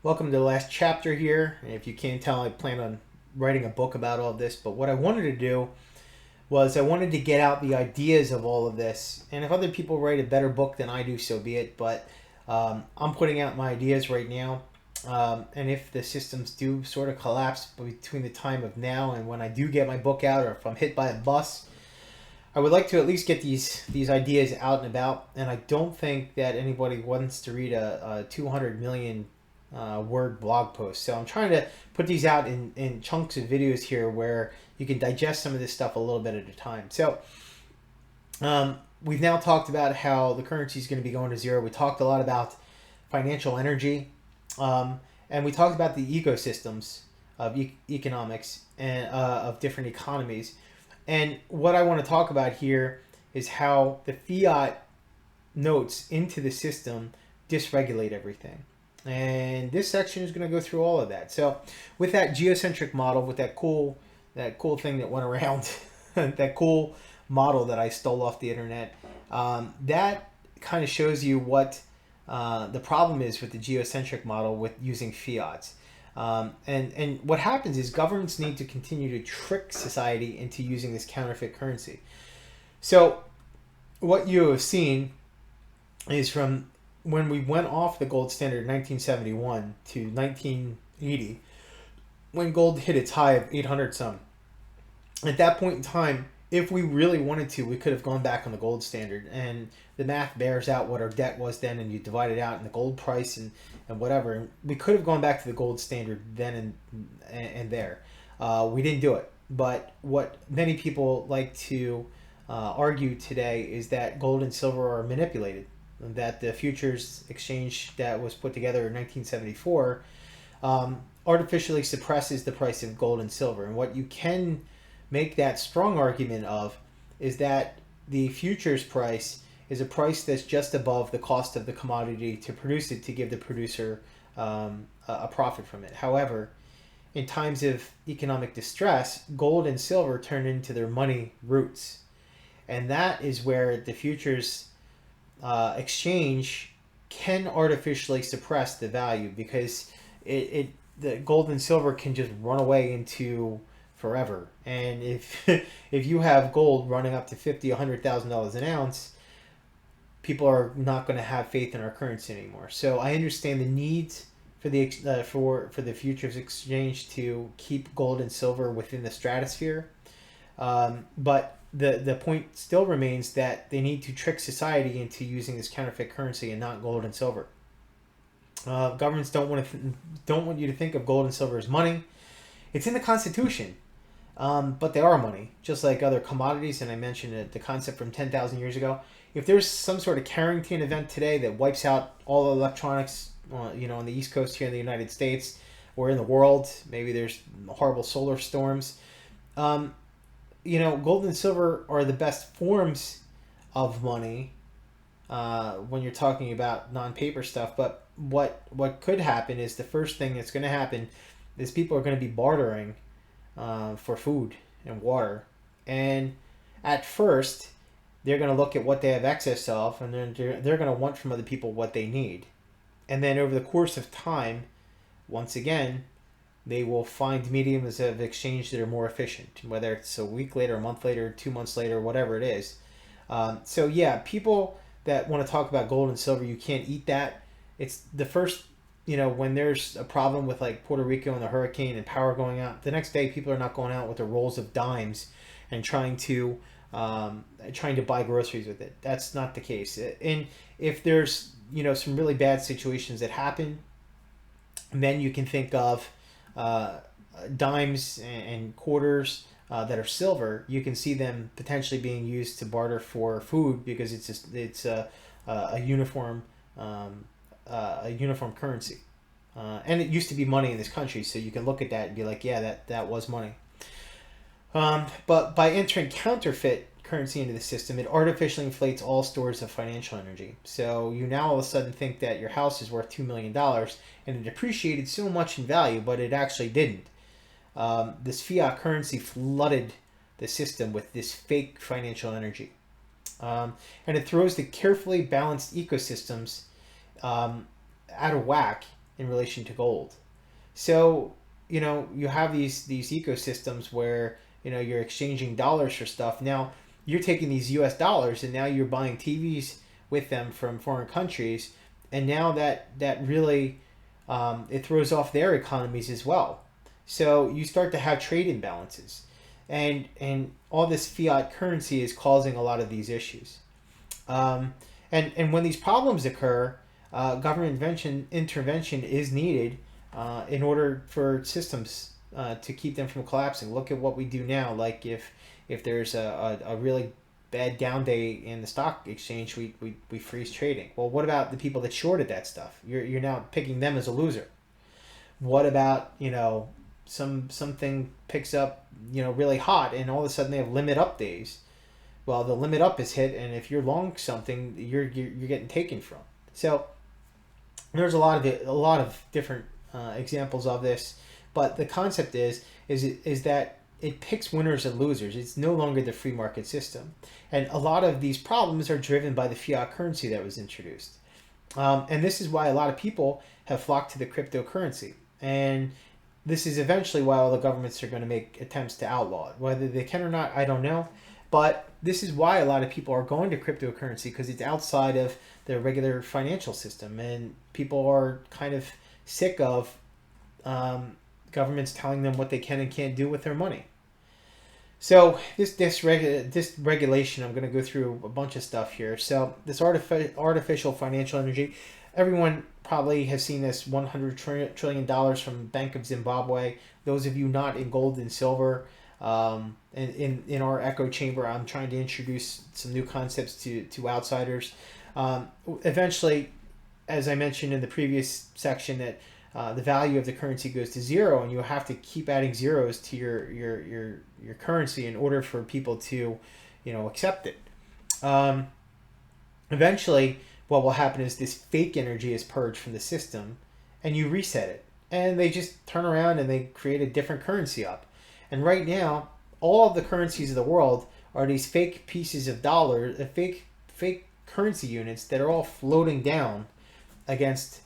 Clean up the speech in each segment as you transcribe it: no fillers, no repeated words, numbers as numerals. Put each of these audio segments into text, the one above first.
Welcome to the last chapter here. And if you can't tell, I plan on writing a book about all of this. But what I wanted to do was I wanted to get out the ideas of all of this. And if other people write a better book than I do, so be it. But I'm putting out my ideas right now. And if the systems do sort of collapse between the time of now and when I do get my book out, or if I'm hit by a bus, I would like to at least get these ideas out and about. And I don't think that anybody wants to read a 200 million word blog post. So I'm trying to put these out in chunks of videos here where you can digest some of this stuff a little bit at a time. So we've now talked about how the currency is going to be going to zero. We talked a lot about financial energy, and we talked about the ecosystems of economics and of different economies. And what I want to talk about here is how the fiat notes into the system dysregulate everything. And this section is going to go through all of that. So with that geocentric model, with that cool thing that went around, that cool model that I stole off the internet, that kind of shows you what the problem is with the geocentric model with using fiat. And what happens is governments need to continue to trick society into using this counterfeit currency. So what you have seen is from when we went off the gold standard in 1971 to 1980, when gold hit its high of 800 some. At that point in time, if we really wanted to, we could have gone back on the gold standard, and the math bears out what our debt was then, and you divide it out in the gold price and whatever. And we could have gone back to the gold standard then and there. We didn't do it. But what many people like to argue today is that gold and silver are manipulated, that the futures exchange that was put together in 1974 artificially suppresses the price of gold and silver. And what you can make that strong argument of is that the futures price is a price that's just above the cost of the commodity to produce it, to give the producer a profit from it. However, in times of economic distress, gold and silver turn into their money roots. And that is where the futures exchange can artificially suppress the value, because the gold and silver can just run away into forever. And if if you have gold running up to $50,000-$100,000 an ounce, people are not going to have faith in our currency anymore. So I understand the need for the for the futures exchange to keep gold and silver within the stratosphere, but the point still remains that they need to trick society into using this counterfeit currency and not gold and silver. Governments don't want you to think of gold and silver as money. It's in the Constitution, but they are money, just like other commodities. And I mentioned the concept from 10,000 years ago. If there's some sort of Carrington event today that wipes out all electronics, on the East Coast here in the United States or in the world, maybe there's horrible solar storms. Gold and silver are the best forms of money when you're talking about non-paper stuff. But what could happen is, the first thing that's going to happen is people are going to be bartering for food and water. And at first, they're going to look at what they have excess of, and then they're going to want from other people what they need. And then over the course of time, once again, they will find mediums of exchange that are more efficient, whether it's a week later, a month later, 2 months later, whatever it is. So yeah, people that want to talk about gold and silver, you can't eat that. It's the first, when there's a problem with like Puerto Rico and the hurricane and power going out, the next day people are not going out with their rolls of dimes and trying to buy groceries with it. That's not the case. And if there's, some really bad situations that happen, then you can think of dimes and quarters that are silver. You can see them potentially being used to barter for food, because it's a uniform currency, and it used to be money in this country. So you can look at that and be like, yeah, that was money. But by entering counterfeit currency into the system, it artificially inflates all stores of financial energy. So you now all of a sudden think that your house is worth $2 million, and it appreciated so much in value, but it actually didn't. This fiat currency flooded the system with this fake financial energy. And it throws the carefully balanced ecosystems out of whack in relation to gold. So, you have these ecosystems where, you're exchanging dollars for stuff. Now, you're taking these US dollars and now you're buying TVs with them from foreign countries. And now that really, it throws off their economies as well. So you start to have trade imbalances. And all this fiat currency is causing a lot of these issues. And when these problems occur, government intervention is needed in order for systems to keep them from collapsing. Look at what we do now. Like if there's a really bad down day in the stock exchange, we freeze trading. Well, what about the people that shorted that stuff? You're now picking them as a loser. What about something picks up really hot and all of a sudden they have limit up days? Well, the limit up is hit, and if you're long something, you're getting taken from. So there's a lot of different examples of this, but the concept is that it picks winners and losers. It's no longer the free market system, and a lot of these problems are driven by the fiat currency that was introduced, and this is why a lot of people have flocked to the cryptocurrency, and this is eventually why all the governments are going to make attempts to outlaw it. Whether they can or not, I don't know. But this is why a lot of people are going to cryptocurrency, because it's outside of their regular financial system. And people are kind of sick of governments telling them what they can and can't do with their money. So this regulation, I'm going to go through a bunch of stuff here. So this artificial financial energy, everyone probably has seen this $100 trillion from Bank of Zimbabwe. Those of you not in gold and silver, in our echo chamber, I'm trying to introduce some new concepts to outsiders. Eventually, as I mentioned in the previous section, that the value of the currency goes to zero, and you have to keep adding zeros to your currency in order for people to accept it. Eventually, what will happen is this fake energy is purged from the system, and you reset it, and they just turn around and they create a different currency up. And right now, all of the currencies of the world are these fake pieces of dollars, fake currency units that are all floating down against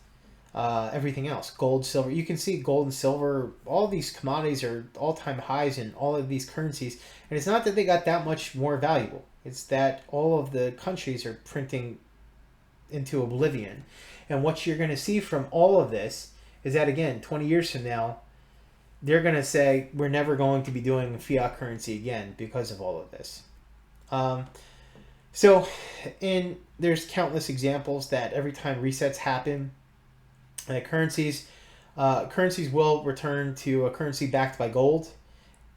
everything else. Gold, silver. You can see gold and silver, all these commodities are all-time highs in all of these currencies. And it's not that they got that much more valuable. It's that all of the countries are printing into oblivion. And what you're going to see from all of this is that, again, 20 years from now, they're going to say, we're never going to be doing fiat currency again because of all of this. There's countless examples that every time resets happen, currencies will return to a currency backed by gold.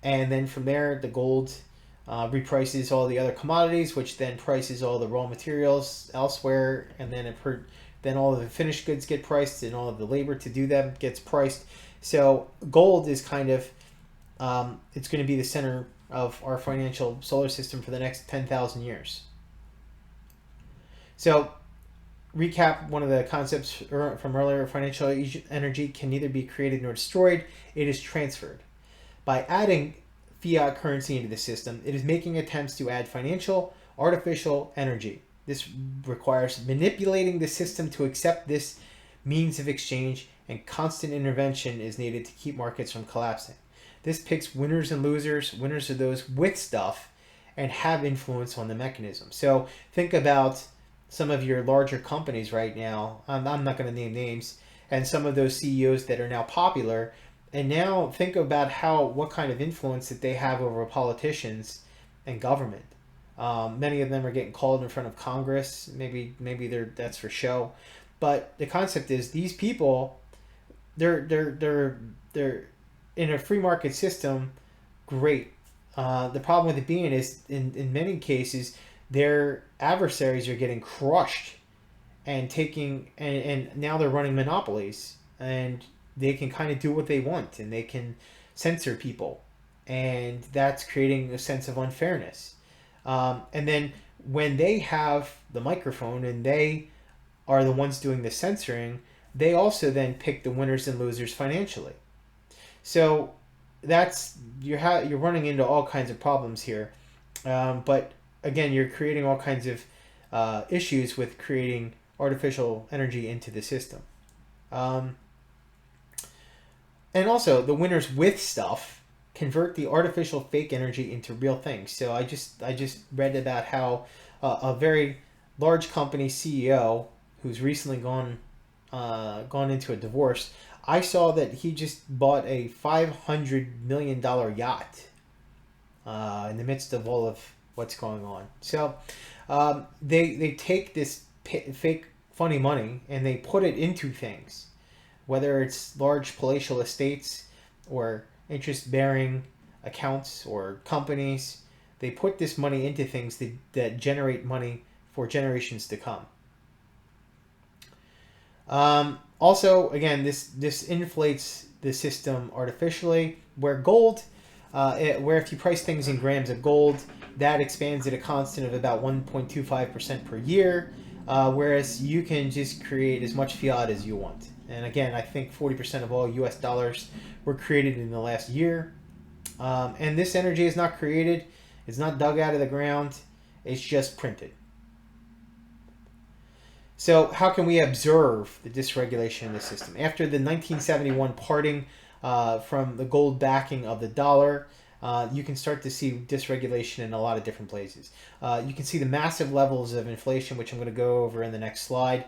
And then from there, the gold reprices all the other commodities, which then prices all the raw materials elsewhere. And then then all of the finished goods get priced, and all of the labor to do them gets priced. So gold is kind of, it's going to be the center of our financial solar system for the next 10,000 years. So recap one of the concepts from earlier: financial energy can neither be created nor destroyed. It is transferred. By adding fiat currency into the system, it is making attempts to add financial, artificial energy. This requires manipulating the system to accept this means of exchange, and constant intervention is needed to keep markets from collapsing. This picks winners and losers. Winners are those with stuff and have influence on the mechanism. So think about some of your larger companies right now. I'm not going to name names, and some of those CEOs that are now popular. And now think about what kind of influence that they have over politicians and government. Many of them are getting called in front of Congress. Maybe that's for show. But the concept is, these people, they're in a free market system. Great. The problem with it being is, in many cases, their adversaries are getting crushed and now they're running monopolies, and they can kind of do what they want, and they can censor people, and that's creating a sense of unfairness. And then when they have the microphone and they are the ones doing the censoring, they also then pick the winners and losers financially. So you're running into all kinds of problems here. But again, you're creating all kinds of issues with creating artificial energy into the system. And also, the winners with stuff convert the artificial fake energy into real things. So I just read about how a very large company CEO who's recently gone into a divorce. I saw that he just bought a $500 million yacht in the midst of all of what's going on. So they take this fake funny money and they put it into things, whether it's large palatial estates or interest-bearing accounts or companies. They put this money into things that generate money for generations to come. Also, again, this inflates the system artificially. Where gold, where if you price things in grams of gold, that expands at a constant of about 1.25% per year, whereas you can just create as much fiat as you want. And again, I think 40% of all U.S. dollars were created in the last year. And this energy is not created, it's not dug out of the ground, it's just printed. So how can we observe the dysregulation in the system? After the 1971 parting from the gold backing of the dollar, you can start to see dysregulation in a lot of different places. You can see the massive levels of inflation, which I'm going to go over in the next slide.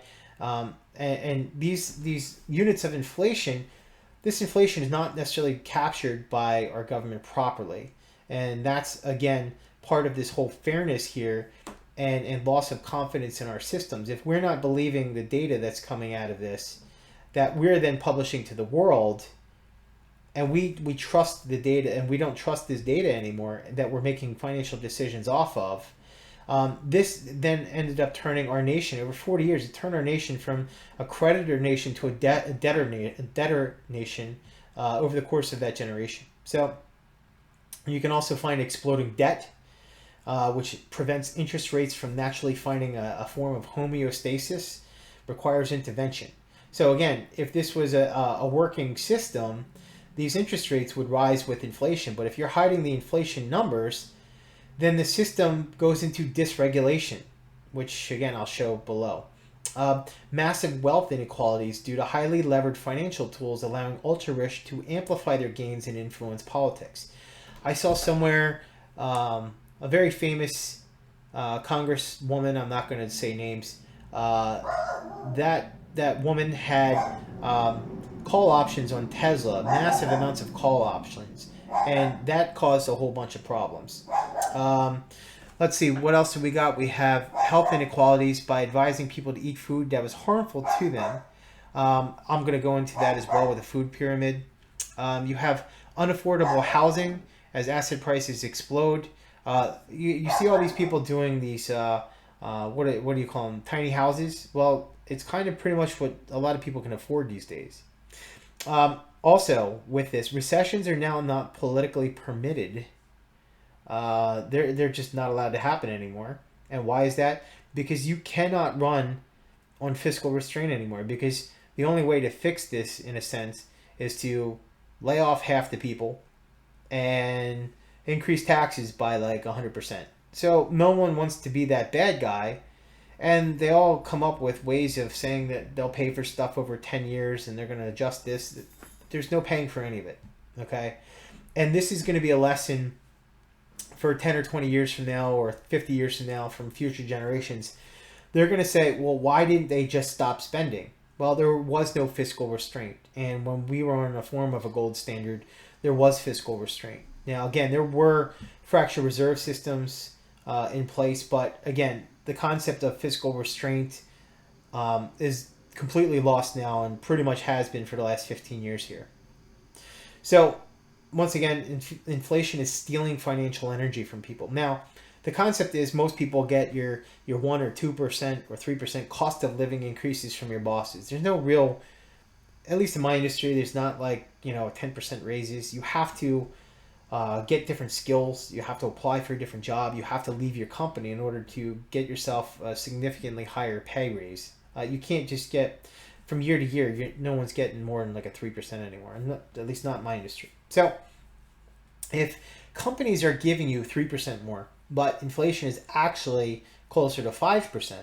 And these units of inflation, this inflation is not necessarily captured by our government properly. And that's, again, part of this whole fairness here and loss of confidence in our systems. If we're not believing the data that's coming out of this, that we're then publishing to the world, and we trust the data, and we don't trust this data anymore that we're making financial decisions off of, this then ended up turning our nation, over 40 years, it turned our nation from a creditor nation to a debtor nation over the course of that generation. So you can also find exploding debt, which prevents interest rates from naturally finding a form of homeostasis, requires intervention. So again, if this was a working system, these interest rates would rise with inflation. But if you're hiding the inflation numbers, then the system goes into dysregulation, which again I'll show below. Massive wealth inequalities due to highly levered financial tools allowing ultra-rich to amplify their gains and influence politics. I saw somewhere a very famous congresswoman, I'm not going to say names, that woman had call options on Tesla, massive amounts of call options, and that caused a whole bunch of problems. Let's see, what else do we got? We have health inequalities by advising people to eat food that was harmful to them. I'm going to go into that as well with the food pyramid. You have unaffordable housing as asset prices explode. You see all these people doing these, what do you call them, tiny houses? Well, it's kind of pretty much what a lot of people can afford these days. Also, with this, recessions are now not politically permitted. They're just not allowed to happen anymore. And why is that? Because you cannot run on fiscal restraint anymore. Because the only way to fix this, in a sense, is to lay off half the people and increase taxes by like 100%. So no one wants to be that bad guy. And they all come up with ways of saying that they'll pay for stuff over 10 years and they're going to adjust this. There's no paying for any of it. Okay? And this is going to be a lesson for 10 or 20 years from now or 50 years from now from future generations. They're going to say, well, why didn't they just stop spending? Well, there was no fiscal restraint. And when we were on a form of a gold standard, there was fiscal restraint. Now, again, there were fractional reserve systems in place, but again, the concept of fiscal restraint is completely lost now and pretty much has been for the last 15 years here. So, once again, inflation is stealing financial energy from people. Now, the concept is most people get your 1 or 2% or 3% cost of living increases from your bosses. There's no real, at least in my industry, there's not like, 10% raises. You have to get different skills. You have to apply for a different job. You have to leave your company in order to get yourself a significantly higher pay raise. You can't just get, from year to year, no one's getting more than like a 3% anymore, at least not in my industry. So if companies are giving you 3% more, but inflation is actually closer to 5%,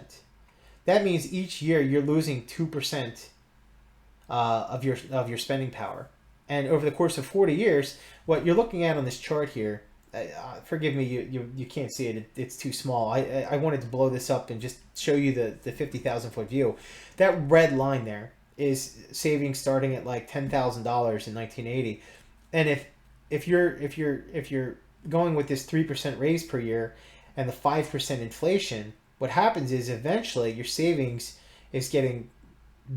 that means each year you're losing 2% of your spending power. And over the course of 40 years, what you're looking at on this chart here, forgive me, you can't see it. It's too small. I wanted to blow this up and just show you the 50,000 foot view. That red line there is savings starting at like $10,000 in 1980. And if you're going with this 3% raise per year and the 5% inflation, what happens is eventually your savings is getting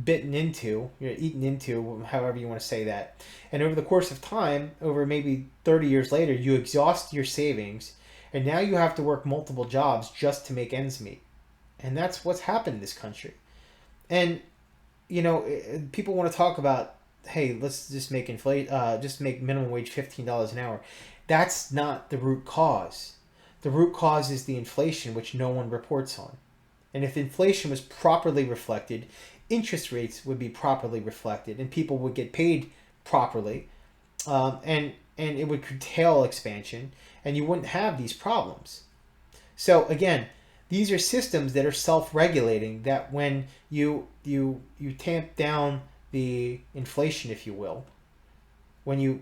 bitten into, you're eaten into, however you want to say that. And over the course of time, over maybe 30 years later, you exhaust your savings, and now you have to work multiple jobs just to make ends meet. And that's what's happened in this country. And you know, people want to talk about, hey, let's just make just make minimum wage $15 an hour. That's not the root cause. The root cause is the inflation, which no one reports on. And if inflation was properly reflected, interest rates would be properly reflected, and people would get paid properly, and it would curtail expansion, and you wouldn't have these problems. So again, these are systems that are self-regulating, that when you tamp down the inflation, if you will, when you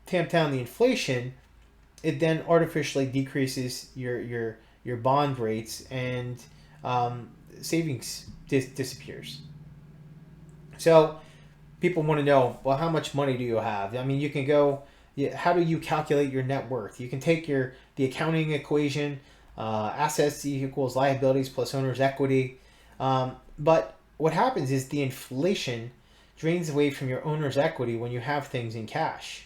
tamp down the inflation, it then artificially decreases your bond rates, and savings disappears. So people want to know, well, how much money do you have? I mean, you can go, how do you calculate your net worth? You can take the accounting equation, assets equals liabilities plus owner's equity. But what happens is the inflation drains away from your owner's equity when you have things in cash.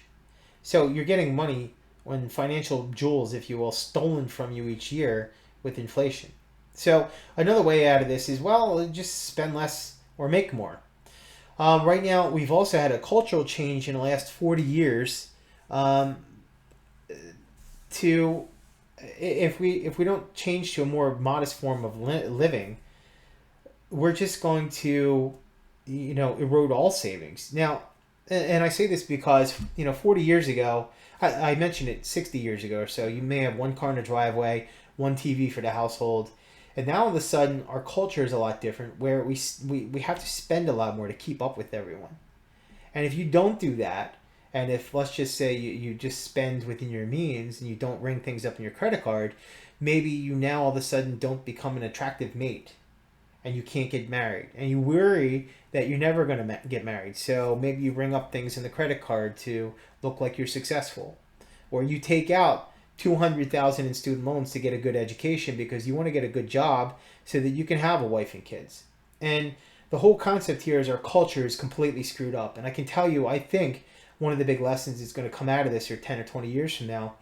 So you're getting money, when financial jewels, if you will, stolen from you each year with inflation. So another way out of this is, well, just spend less or make more. Right now, we've also had a cultural change in the last 40 years. To if we don't change to a more modest form of living, we're just going to, erode all savings. Now, and I say this because 40 years ago, I mentioned it 60 years ago or so, you may have one car in the driveway, one TV for the household. And now all of a sudden, our culture is a lot different, where we have to spend a lot more to keep up with everyone. And if you don't do that, and if, let's just say, you just spend within your means and you don't ring things up in your credit card, maybe you now all of a sudden don't become an attractive mate, and you can't get married. And you worry that you're never going to get married. So maybe you ring up things in the credit card to look like you're successful. Or you take out $200,000 in student loans to get a good education because you want to get a good job so that you can have a wife and kids. And the whole concept here is our culture is completely screwed up. And I can tell you, I think one of the big lessons that's going to come out of this, or 10 or 20 years from now,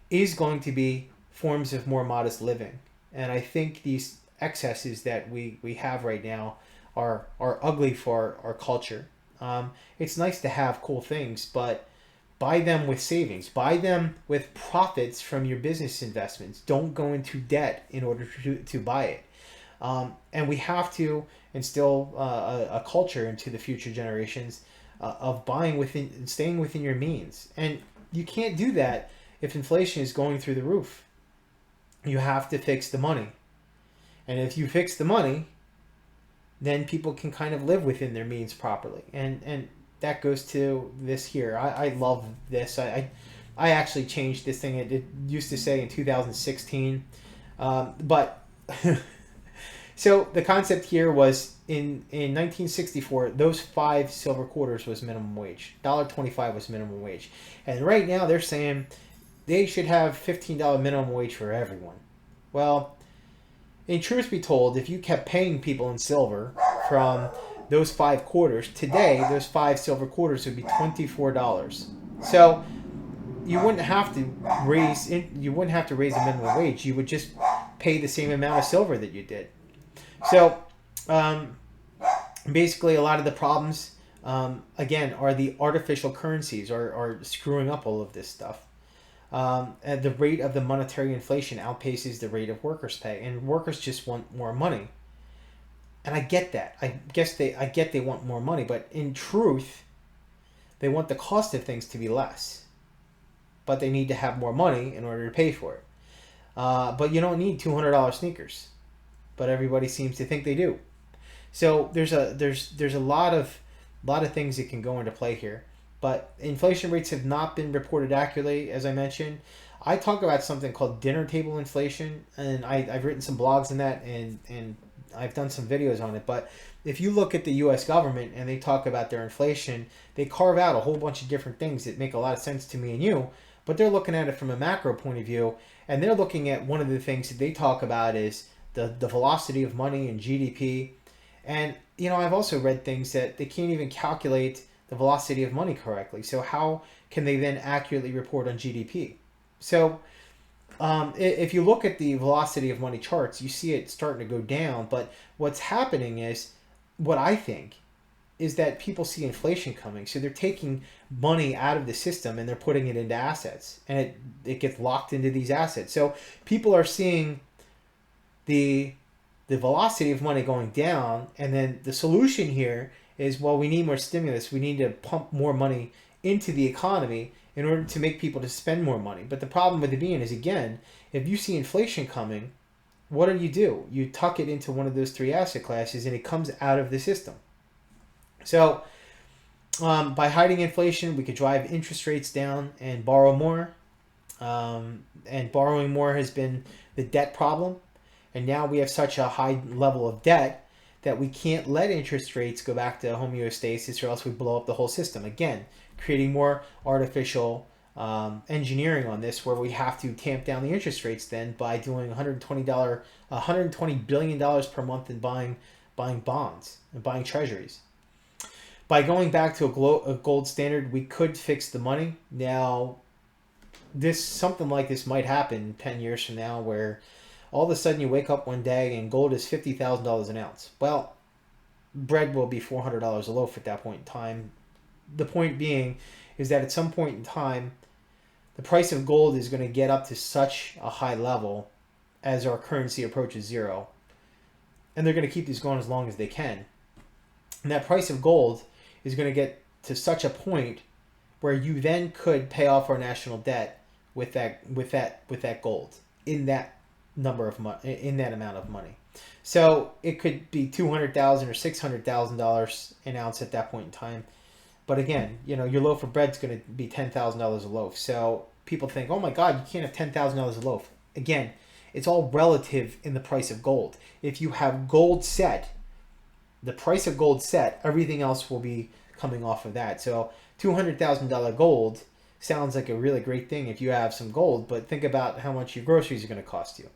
is going to be forms of more modest living. And I think these excesses that we have right now are ugly for our culture. It's nice to have cool things, but buy them with savings. Buy them with profits from your business investments. Don't go into debt in order to buy it. And we have to instill a culture into the future generations of buying within and staying within your means. And you can't do that if inflation is going through the roof. You have to fix the money. And if you fix the money, then people can kind of live within their means properly. And that goes to this here. I love this. I actually changed this thing. It used to say in 2016. But so the concept here was in 1964, those 5 silver quarters was minimum wage. $1.25 was minimum wage. And right now they're saying they should have $15 minimum wage for everyone. Well, in truth be told, if you kept paying people in silver from those 5 quarters, today those 5 silver quarters would be $24. So you wouldn't have to raise the minimum wage. You would just pay the same amount of silver that you did. So basically, a lot of the problems again are the artificial currencies are screwing up all of this stuff. And the rate of the monetary inflation outpaces the rate of workers' pay, and workers just want more money. And I get that. I get they want more money, but in truth, they want the cost of things to be less. But they need to have more money in order to pay for it. But you don't need $200 sneakers, but everybody seems to think they do. So there's a lot of things that can go into play here. but inflation rates have not been reported accurately, as I mentioned. I talk about something called dinner table inflation, and I've written some blogs on that, and I've done some videos on it. But if you look at the U.S. government and they talk about their inflation, they carve out a whole bunch of different things that make a lot of sense to me and you, but they're looking at it from a macro point of view, and they're looking at one of the things that they talk about is the velocity of money and GDP. And, I've also read things that they can't even calculate the velocity of money correctly. So how can they then accurately report on GDP? So if you look at the velocity of money charts, you see it starting to go down. But what's happening is, what I think, is that people see inflation coming. So they're taking money out of the system and they're putting it into assets. And it gets locked into these assets. So people are seeing the velocity of money going down. And then the solution here is, well, we need more stimulus. We need to pump more money into the economy in order to make people to spend more money. But the problem with it being is, again, if you see inflation coming, what do? You tuck it into one of those three asset classes and it comes out of the system. So by hiding inflation, we could drive interest rates down and borrow more. And borrowing more has been the debt problem. And now we have such a high level of debt that we can't let interest rates go back to homeostasis, or else we blow up the whole system. Again, creating more artificial engineering on this, where we have to tamp down the interest rates then by doing $120 billion per month in buying bonds and buying treasuries. By going back to a gold standard, we could fix the money. Now, something like this might happen 10 years from now, where all of a sudden you wake up one day and gold is $50,000 an ounce. Well, bread will be $400 a loaf at that point in time. The point being is that at some point in time, the price of gold is going to get up to such a high level as our currency approaches zero. And they're going to keep these going as long as they can. And that price of gold is going to get to such a point where you then could pay off our national debt with that gold in that number of in that amount of money. So it could be $200,000 or $600,000 an ounce at that point in time. But again, your loaf of bread is going to be $10,000 a loaf. So people think, oh my God, you can't have $10,000 a loaf. Again, it's all relative in the price of gold. If you have gold set, the price of gold set, everything else will be coming off of that. So $200,000 gold sounds like a really great thing if you have some gold, but think about how much your groceries are going to cost you.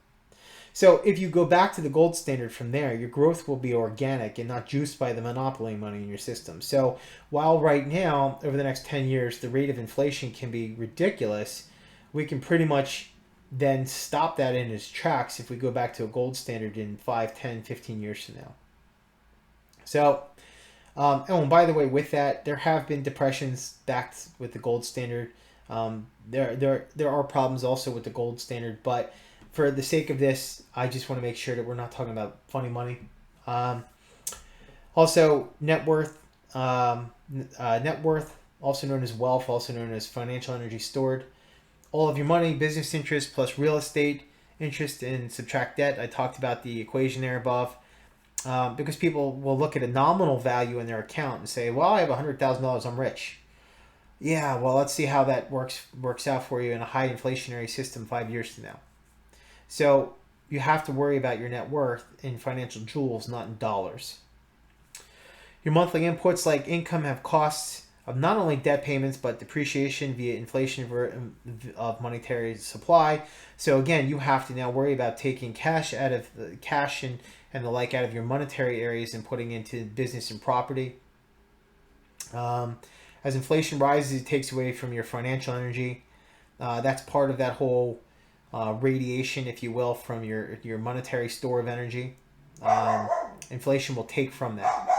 So if you go back to the gold standard from there, your growth will be organic and not juiced by the monopoly money in your system. So while right now, over the next 10 years, the rate of inflation can be ridiculous, we can pretty much then stop that in its tracks if we go back to a gold standard in 5, 10, 15 years from now. So, and by the way, with that, there have been depressions backed with the gold standard. There are problems also with the gold standard, but for the sake of this, I just want to make sure that we're not talking about funny money. Also, net worth, also known as wealth, also known as financial energy stored. All of your money, business interest plus real estate interest, and subtract debt. I talked about the equation there above. Because people will look at a nominal value in their account and say, well, I have $100,000, I'm rich. Yeah, well, let's see how that works out for you in a high inflationary system 5 years from now. So you have to worry about your net worth in financial joules, not in dollars. Your monthly inputs like income have costs of not only debt payments, but depreciation via inflation of monetary supply. So again, you have to now worry about taking cash out of the cash and the like out of your monetary areas and putting into business and property. As inflation rises, it takes away from your financial energy. That's part of that whole radiation, if you will, from your monetary store of energy. Inflation will take from that.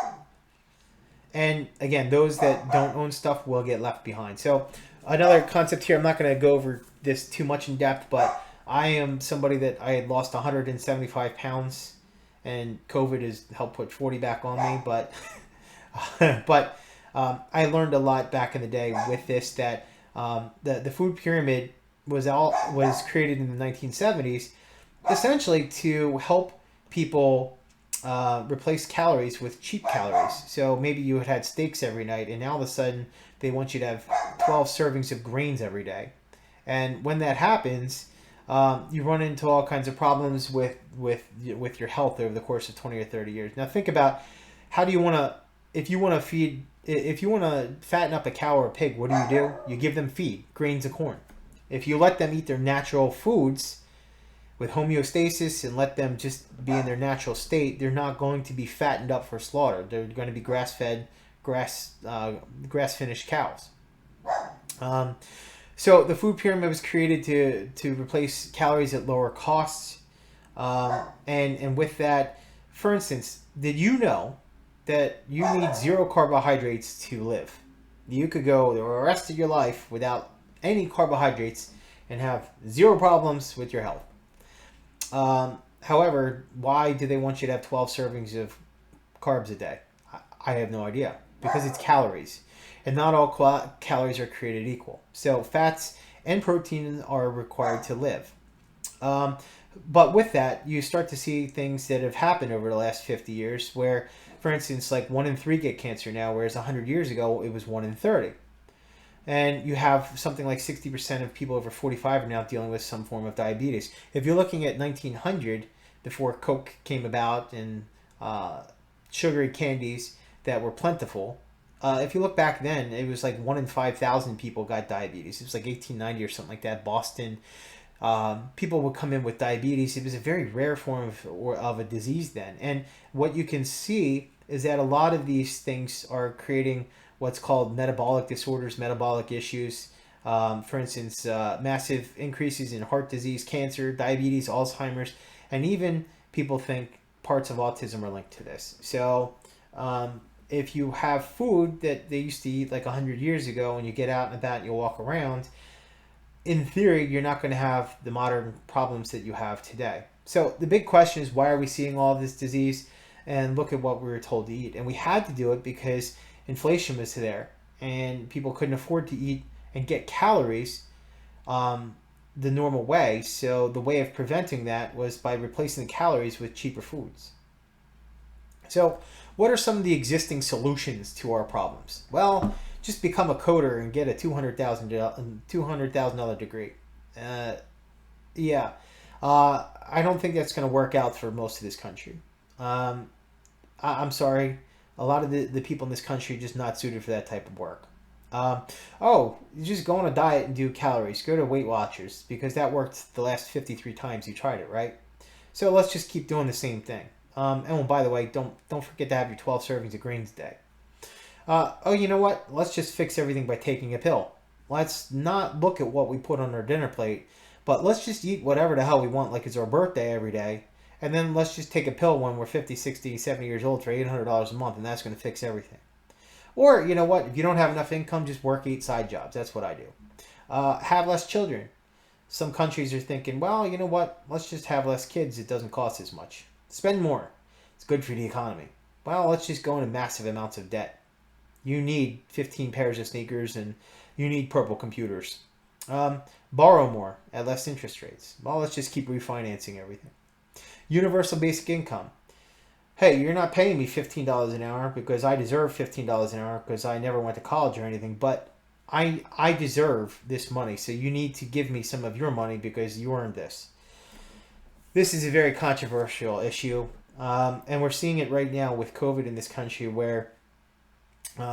And again, those that don't own stuff will get left behind. So another concept here, I'm not going to go over this too much in depth, but I am somebody that I had lost 175 pounds and COVID has helped put 40 back on me. But I learned a lot back in the day with this, that the food pyramid was created in the 1970s essentially to help people replace calories with cheap calories. So maybe you had steaks every night, and now all of a sudden they want you to have 12 servings of grains every day. And when that happens, you run into all kinds of problems with your health over the course of 20 or 30 years. Now think about, how do you want to, if you want to fatten up a cow or a pig, what do? You give them feed, grains of corn. If you let them eat their natural foods with homeostasis and let them just be in their natural state, they're not going to be fattened up for slaughter. They're going to be grass-fed, grass-finished cows. So the food pyramid was created to replace calories at lower costs. And with that, for instance, did you know that you need 0 carbohydrates to live? You could go the rest of your life without any carbohydrates and have 0 problems with your health. However, why do they want you to have 12 servings of carbs a day? I have no idea. Because it's calories. And not all calories are created equal. So fats and protein are required to live. But with that, you start to see things that have happened over the last 50 years where, for instance, like 1 in 3 get cancer now, whereas 100 years ago, it was 1 in 30. And you have something like 60% of people over 45 are now dealing with some form of diabetes. If you're looking at 1900, before Coke came about and sugary candies that were plentiful, if you look back then, it was like 1 in 5,000 people got diabetes. It was like 1890 or something like that. Boston, people would come in with diabetes. It was a very rare form of a disease then. And what you can see is that a lot of these things are creating what's called metabolic disorders, metabolic issues. For instance, massive increases in heart disease, cancer, diabetes, Alzheimer's, and even people think parts of autism are linked to this. So if you have food that they used to eat like 100 years ago and you get out and about and you walk around, in theory, you're not going to have the modern problems that you have today. So the big question is, why are we seeing all of this disease? And look at what we were told to eat. And we had to do it because inflation was there and people couldn't afford to eat and get calories the normal way. So the way of preventing that was by replacing the calories with cheaper foods. So what are some of the existing solutions to our problems? Well, just become a coder and get a $200,000 degree. I don't think that's going to work out for most of this country. I'm sorry. A lot of the people in this country are just not suited for that type of work. You just go on a diet and do calories. Go to Weight Watchers because that worked the last 53 times you tried it, right? So let's just keep doing the same thing. By the way, don't forget to have your 12 servings of grains a day. You know what? Let's just fix everything by taking a pill. Let's not look at what we put on our dinner plate, but let's just eat whatever the hell we want like it's our birthday every day. And then let's just take a pill when we're 50, 60, 70 years old for $800 a month, and that's going to fix everything. Or, you know what? If you don't have enough income, just work 8 side jobs. That's what I do. Have less children. Some countries are thinking, well, you know what? Let's just have less kids. It doesn't cost as much. Spend more. It's good for the economy. Well, let's just go into massive amounts of debt. You need 15 pairs of sneakers and you need purple computers. Borrow more at less interest rates. Well, let's just keep refinancing everything. Universal basic income. Hey, you're not paying me $15 an hour because I deserve $15 an hour because I never went to college or anything, but I deserve this money, so you need to give me some of your money because you earned this. This is a very controversial issue, and we're seeing it right now with COVID in this country where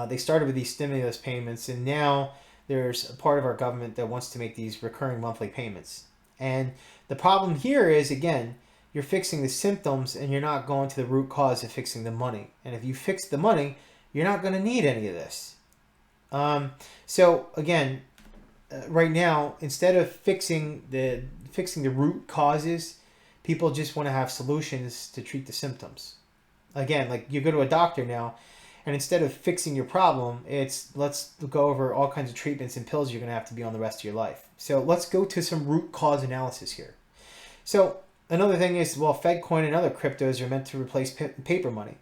they started with these stimulus payments, and now there's a part of our government that wants to make these recurring monthly payments. And the problem here is, again, you're fixing the symptoms and you're not going to the root cause of fixing the money. And if you fix the money, you're not going to need any of this. So again, right now, instead of fixing the root causes, people just want to have solutions to treat the symptoms. Again, like you go to a doctor now, and instead of fixing your problem, it's let's go over all kinds of treatments and pills you're going to have to be on the rest of your life. So let's go to some root cause analysis here. So another thing is, well, FedCoin and other cryptos are meant to replace paper money.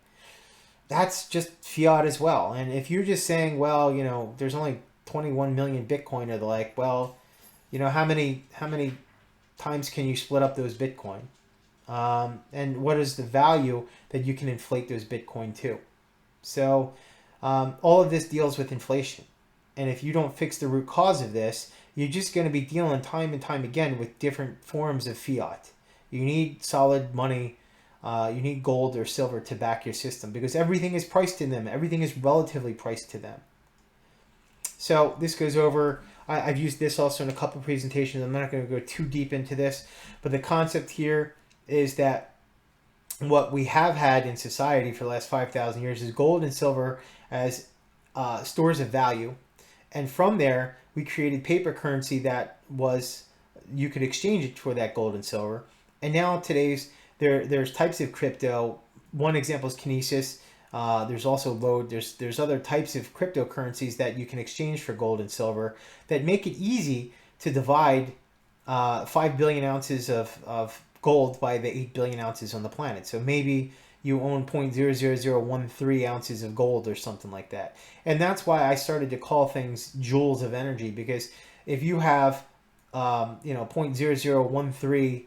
That's just fiat as well. And if you're just saying, well, you know, there's only 21 million Bitcoin or the like, well, you know, how many times can you split up those Bitcoin? and what is the value that you can inflate those Bitcoin to. So all of this deals with inflation. And if you don't fix the root cause of this, you're just going to be dealing time and time again with different forms of fiat. You need solid money. You need gold or silver to back your system because everything is priced in them. Everything is relatively priced to them. So this goes over, I've used this also in a couple presentations. I'm not going to go too deep into this, but the concept here is that what we have had in society for the last 5,000 years is gold and silver as stores of value. And from there, we created paper currency that was, you could exchange it for that gold and silver. And now there's types of crypto. One example is Kinesis. There's also Lode. There's other types of cryptocurrencies that you can exchange for gold and silver that make it easy to divide 5 billion ounces of gold by the 8 billion ounces on the planet. So maybe you own 0.00013 ounces of gold or something like that. And that's why I started to call things joules of energy, because if you have 0.0013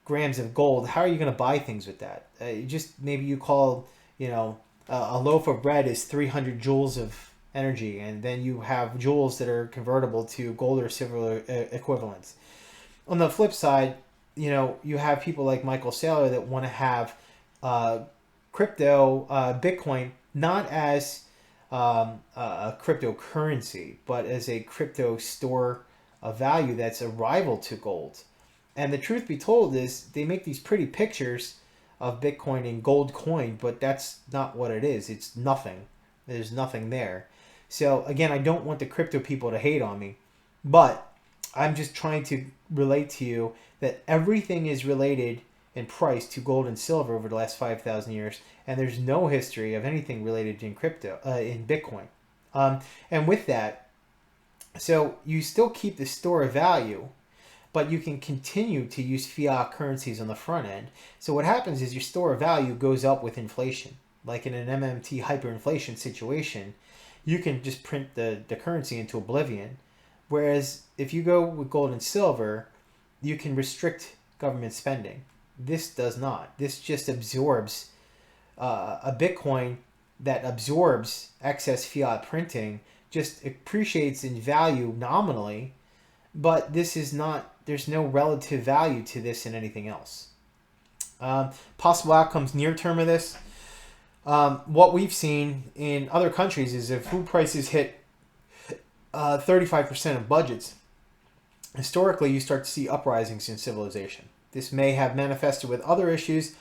grams of gold, how are you going to buy things with that? Maybe you call, a loaf of bread is 300 joules of energy, and then you have joules that are convertible to gold or silver equivalents. On the flip side, you have people like Michael Saylor that want to have crypto, Bitcoin, not as a cryptocurrency, but as a crypto store of value that's a rival to gold. And the truth be told is they make these pretty pictures of Bitcoin in gold coin, but that's not what it is. It's nothing. There's nothing there. So again, I don't want the crypto people to hate on me, but I'm just trying to relate to you that everything is related in price to gold and silver over the last 5,000 years, and there's no history of anything related in crypto, in Bitcoin. And with that, so you still keep the store of value, but you can continue to use fiat currencies on the front end. So what happens is your store of value goes up with inflation. Like in an MMT hyperinflation situation, you can just print the currency into oblivion. Whereas if you go with gold and silver, you can restrict government spending. This does not. This just absorbs a Bitcoin that absorbs excess fiat printing, just appreciates in value nominally, but this is not, there's no relative value to this in anything else. Possible outcomes near term of this. What we've seen in other countries is if food prices hit 35% of budgets, historically you start to see uprisings in civilization. This may have manifested with other issues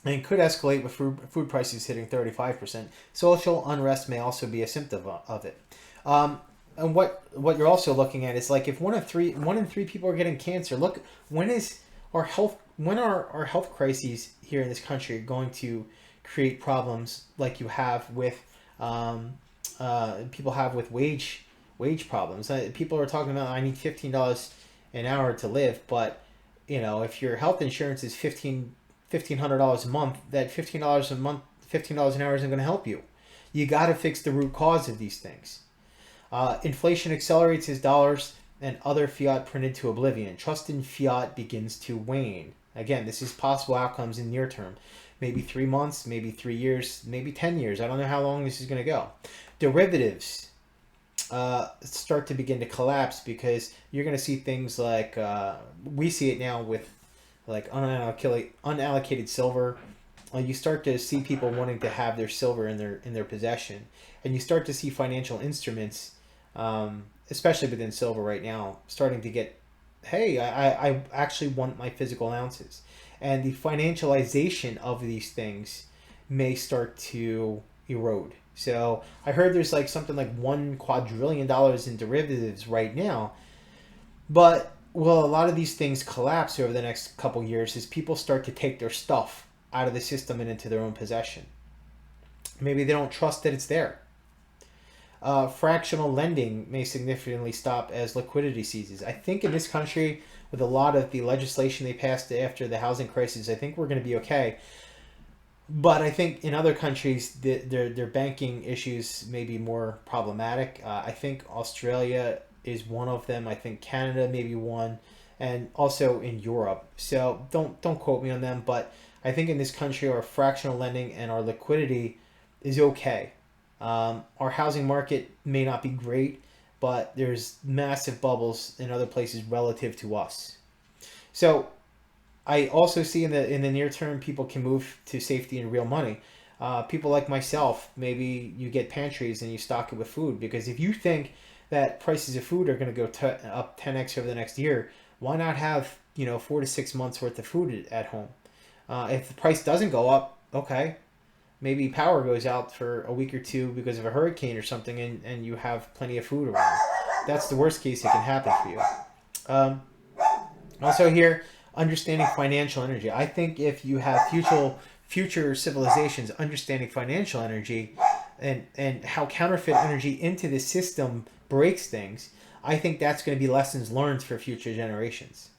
and could escalate with food prices hitting 35%. Social unrest may also be a symptom of it. And what you're also looking at is like if one in three people are getting cancer. Look, when are our health crises here in this country going to create problems like you have with people have with wage problems? People are talking about I need $15 an hour to live, but if your health insurance is $1,500 a month, that $15 a month, $15 an hour isn't going to help you. You got to fix the root cause of these things. Inflation accelerates as dollars and other fiat printed to oblivion. Trust in fiat begins to wane. Again, this is possible outcomes in near term. Maybe 3 months, maybe 3 years, maybe 10 years. I don't know how long this is going to go. Derivatives start to begin to collapse because you're going to see things like, we see it now with like unallocated silver. You start to see people wanting to have their silver in their possession. And you start to see financial instruments, especially within silver right now, starting to get, hey, I actually want my physical ounces. And the financialization of these things may start to erode. So I heard there's like something like $1 quadrillion in derivatives right now. But will a lot of these things collapse over the next couple years as people start to take their stuff out of the system and into their own possession? Maybe they don't trust that it's there. Fractional lending may significantly stop as liquidity ceases. I think in this country, with a lot of the legislation they passed after the housing crisis, I think we're going to be okay. But I think in other countries, their banking issues may be more problematic. I think Australia is one of them. I think Canada may be one. and also in Europe. So don't quote me on them, but I think in this country our fractional lending and our liquidity is okay. Our housing market may not be great, but there's massive bubbles in other places relative to us. So I also see in the near term people can move to safety and real money. People like myself, maybe you get pantries and you stock it with food, because if you think that prices of food are going to go up 10x over the next year, why not have 4 to 6 months worth of food at home? If the price doesn't go up, okay, maybe power goes out for a week or two because of a hurricane or something, and you have plenty of food around. That's the worst case that can happen for you. Um, Also here, understanding financial energy. I think if you have future civilizations understanding financial energy and how counterfeit energy into the system breaks things, I think that's going to be lessons learned for future generations.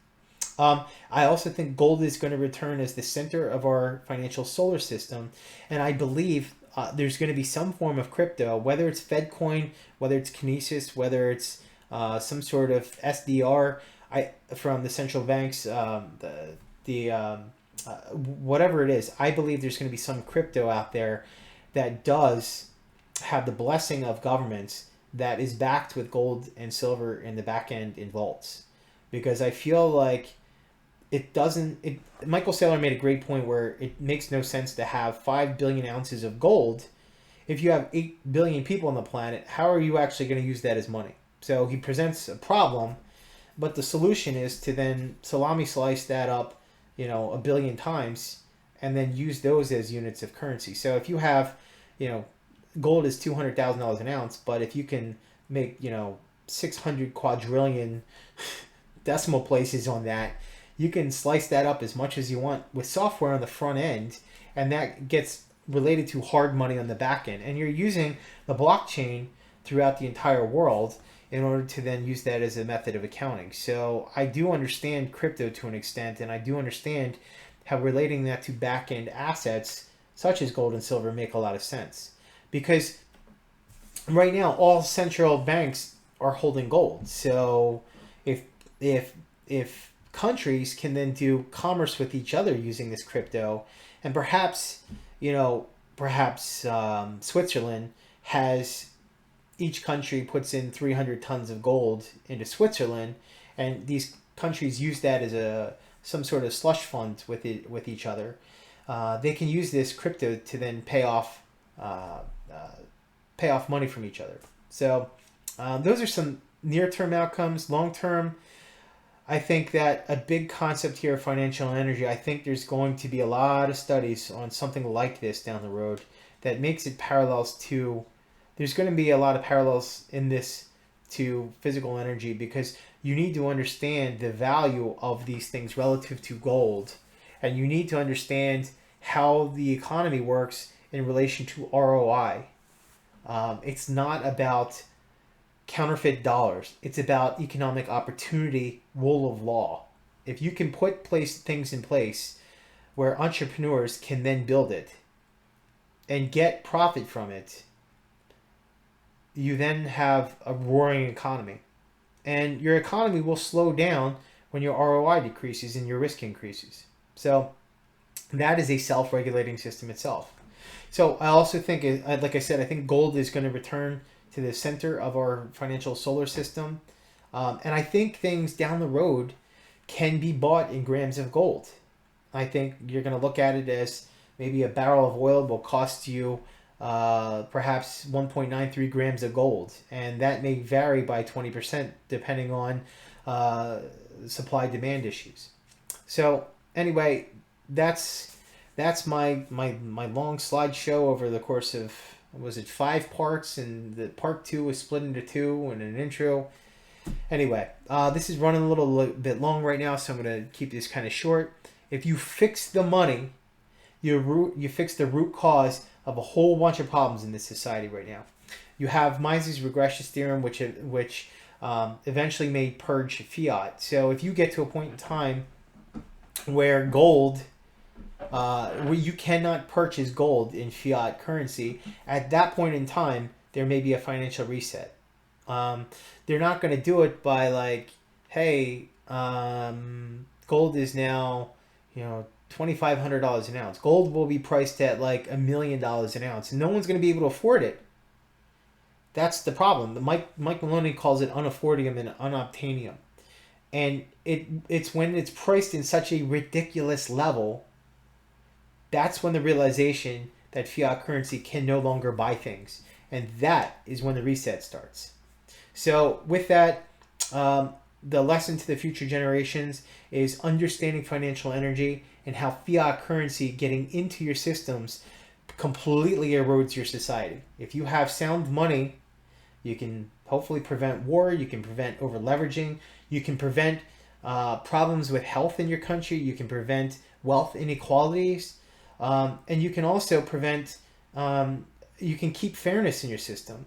I also think gold is going to return as the center of our financial solar system, and I believe there's going to be some form of crypto, whether it's Fedcoin, whether it's Kinesis, whether it's some sort of SDR, from the central banks, whatever it is. I believe there's going to be some crypto out there that does have the blessing of governments, that is backed with gold and silver in the back end in vaults, because I feel like it doesn't. Michael Saylor made a great point where it makes no sense to have 5 billion ounces of gold if you have 8 billion people on the planet. How are you actually going to use that as money? So he presents a problem, but the solution is to then salami slice that up, a billion times, and then use those as units of currency. So if you have, gold is $200,000 an ounce, but if you can make, 600 quadrillion decimal places on that, you can slice that up as much as you want with software on the front end, and that gets related to hard money on the back end. And you're using the blockchain throughout the entire world in order to then use that as a method of accounting. So I do understand crypto to an extent, and I do understand how relating that to back end assets such as gold and silver make a lot of sense. Because right now all central banks are holding gold. So if countries can then do commerce with each other using this crypto, and perhaps Switzerland has, each country puts in 300 tons of gold into Switzerland, and these countries use that as some sort of slush fund with each other. They can use this crypto to then pay off money from each other. So those are some near-term outcomes. Long-term, I think that a big concept here of financial energy, I think there's going to be a lot of studies on something like this down the road that makes it parallels to, there's going to be a lot of parallels in this to physical energy, because you need to understand the value of these things relative to gold, and you need to understand how the economy works in relation to ROI. It's not about counterfeit dollars. It's about economic opportunity, rule of law. If you can put things in place where entrepreneurs can then build it and get profit from it, you then have a roaring economy. And your economy will slow down when your ROI decreases and your risk increases. So that is a self-regulating system itself. So I also think, like I said, I think gold is going to return to the center of our financial solar system. And I think things down the road can be bought in grams of gold. I think you're going to look at it as maybe a barrel of oil will cost you perhaps 1.93 grams of gold. And that may vary by 20% depending on supply-demand issues. So anyway, that's my long slideshow over the course of, was it 5 parts, and the part 2 was split into 2 and an intro. Anyway, this is running a little bit long right now, so I'm going to keep this kind of short. If you fix the money, you fix the root cause of a whole bunch of problems in this society right now. You have Mises's regression theorem, which eventually made purge fiat. So if you get to a point in time where gold, where you cannot purchase gold in fiat currency, at that point in time, there may be a financial reset. They're not going to do it by like, hey, gold is now, $2,500 an ounce. Gold will be priced at like $1 million an ounce. No one's going to be able to afford it. That's the problem. Mike Maloney calls it unaffordium and unobtainium. And it's when it's priced in such a ridiculous level, that's when the realization that fiat currency can no longer buy things. And that is when the reset starts. So with that, the lesson to the future generations is understanding financial energy and how fiat currency getting into your systems completely erodes your society. If you have sound money, you can hopefully prevent war, you can prevent over leveraging, you can prevent problems with health in your country, you can prevent wealth inequalities, and you can also prevent, you can keep fairness in your system.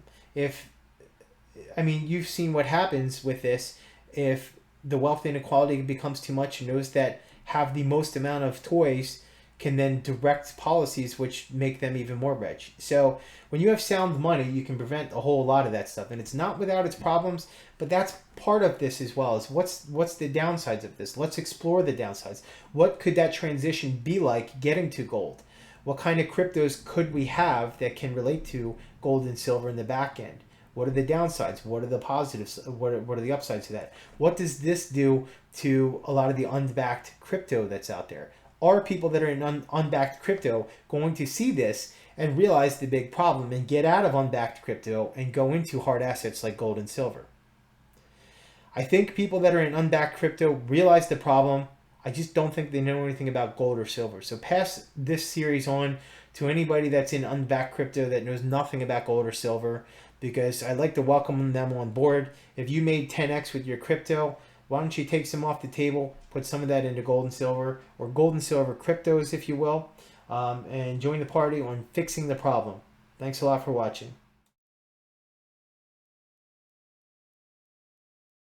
You've seen what happens with this if the wealth inequality becomes too much, and those that have the most amount of toys can then direct policies which make them even more rich. So when you have sound money, you can prevent a whole lot of that stuff. And it's not without its problems, but that's part of this as well. Is what's the downsides of this? Let's explore the downsides. What could that transition be like getting to gold? What kind of cryptos could we have that can relate to gold and silver in the back end? What are the downsides? What are the positives? What are the upsides to that? What does this do to a lot of the unbacked crypto that's out there? Are people that are in unbacked crypto going to see this and realize the big problem and get out of unbacked crypto and go into hard assets like gold and silver? I think people that are in unbacked crypto realize the problem. I just don't think they know anything about gold or silver. So pass this series on to anybody that's in unbacked crypto that knows nothing about gold or silver, because I'd like to welcome them on board. If you made 10x with your crypto, why don't you take some off the table, put some of that into gold and silver, or gold and silver cryptos, if you will, and join the party on fixing the problem. Thanks a lot for watching.